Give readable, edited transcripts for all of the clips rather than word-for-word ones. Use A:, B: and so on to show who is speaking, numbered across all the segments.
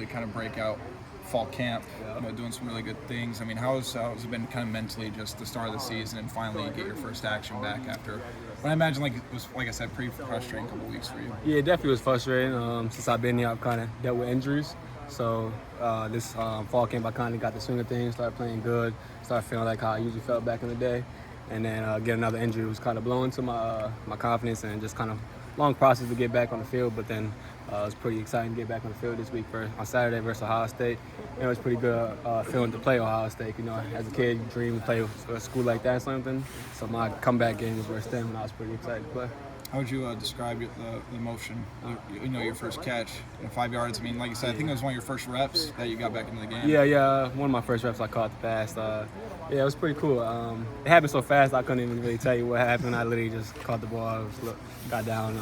A: really kind of break out fall camp, doing some really good things. I mean, how's it been kind of mentally just the start of the season and finally get your first action back after what I imagine it was, like I said, pretty frustrating couple weeks for you?
B: Yeah, it definitely was frustrating. Since I've been here, I've kind of dealt with injuries. So this fall camp, I kind of got the swing of things, started playing good, started feeling like how I usually felt back in the day. And then get another injury was kind of blowing to my confidence, and just kind of long process to get back on the field. But then it was pretty exciting to get back on the field this week on Saturday versus Ohio State. And it was pretty good feeling to play Ohio State. As a kid, you dream to play a school like that or something. So my comeback game was versus them, and I was pretty excited to play.
A: How would you describe the emotion? Your first catch, 5 yards. I mean, like you said, I think it was one of your first reps that you got back into the game.
B: Yeah. One of my first reps, I caught the pass. It was pretty cool. It happened so fast, I couldn't even really tell you what happened. I literally just caught the ball, got down.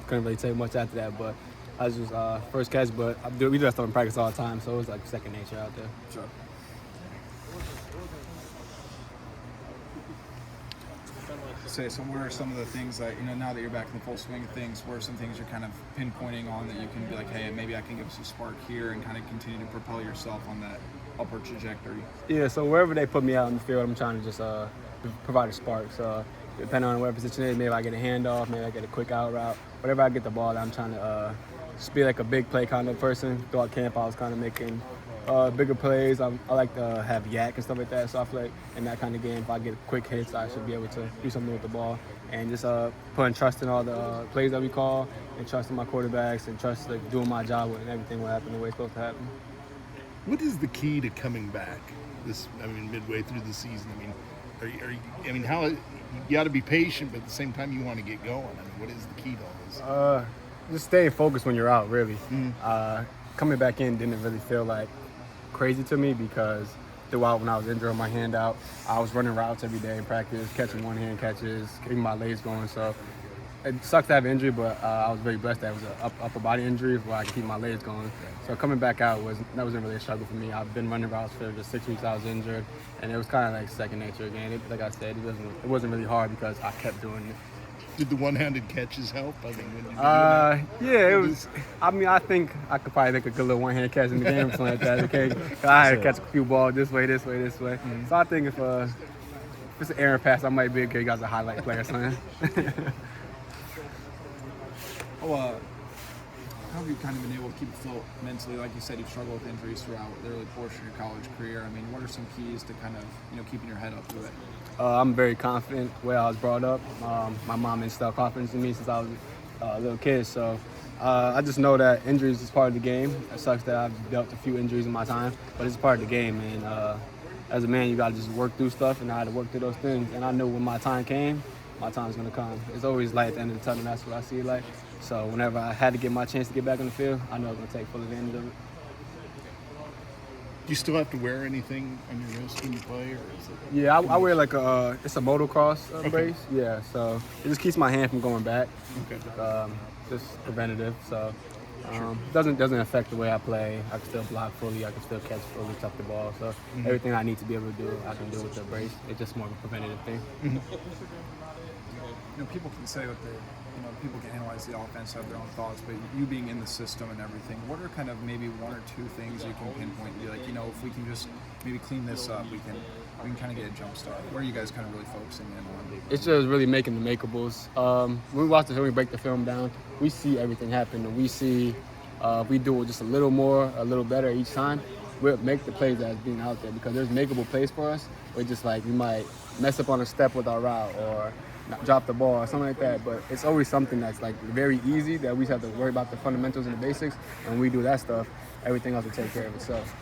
B: Couldn't really tell you much after that, but I was just first catch. But we do that stuff in practice all the time, so it was like second nature out there.
A: Sure. So what are some of the things that, now that you're back in the full swing of things, what are some things you're kind of pinpointing on that you can be like, hey, maybe I can give us a spark here and kind of continue to propel yourself on that upward trajectory?
B: Yeah, so wherever they put me out in the field, I'm trying to just provide a spark. So depending on whatever position it is, maybe I get a handoff, maybe I get a quick out route. Whatever I get the ball, I'm trying to just be like a big play kind of person. Throughout camp, I was kind of making bigger plays. I like to have yak and stuff like that. So I feel like in that kind of game, if I get quick hits, I should be able to do something with the ball. And just putting trust in all the plays that we call, and trusting my quarterbacks, and trust doing my job and everything will happen the way it's supposed to happen.
C: What is the key to coming back midway through the season? How you got to be patient, but at the same time you want to get going. What is the key to all this?
B: Just staying focused when you're out, really. Coming back in didn't really feel like crazy to me, because throughout when I was injured on my hand out, I was running routes every day in practice, catching one-hand catches, keeping my legs going. So it sucks to have an injury, but I was very blessed that it was an upper body injury where I could keep my legs going. So coming back out wasn't really a struggle for me. I've been running routes for just 6 weeks. I was injured, and it was kind of like second nature again. Like I said, it wasn't really hard because I kept doing it.
C: Did the one-handed catches help? When you
B: yeah, it was. I think I could probably make a good little one-hand catch in the game or something like that. Okay, I had to catch a few balls this way. Mm-hmm. So I think if it's an errant pass, I might be a good guy's a highlight player or something.
A: How have you kind of been able to keep afloat mentally? Like you said, you've struggled with injuries throughout the early portion of your college career. I mean, what are some keys to kind of, keeping your head up through it?
B: I'm very confident where I was brought up. My mom instilled confidence in me since I was a little kid. So I just know that injuries is part of the game. It sucks that I've dealt a few injuries in my time, but it's part of the game. And as a man, you got to just work through stuff, and I had to work through those things. And I knew when my time came, my time's going to come. It's always light at the end of the tunnel. That's what I see it like. So whenever I had to get my chance to get back on the field, I know I was going to take full advantage of it.
C: Do you still have to wear anything on your wrist when you play, or is it?
B: Yeah, I wear like it's a motocross brace. Yeah, so it just keeps my hand from going back.
C: Okay.
B: Just preventative. So doesn't affect the way I play. I can still block fully. I can still catch fully, tuck the ball. So everything I need to be able to do, I can do with the brace. It's just more of a preventative thing.
A: People can say what people can analyze the offense, have their own thoughts, but you being in the system and everything, what are kind of maybe one or two things you can pinpoint and be like, if we can just maybe clean this up, we can kind of get a jump start? What are you guys kind of really focusing in on?
B: It's just really making the makeables. When we watch the film, we break the film down, we see everything happen, and we see if we do it just a little more, a little better each time, we'll make the plays that's being out there, because there's makeable plays for us. We're just like, we might mess up on a step with our route or not drop the ball or something like that, but it's always something that's like very easy that we just have to worry about the fundamentals and the basics, and when we do that stuff, everything else will take care of itself.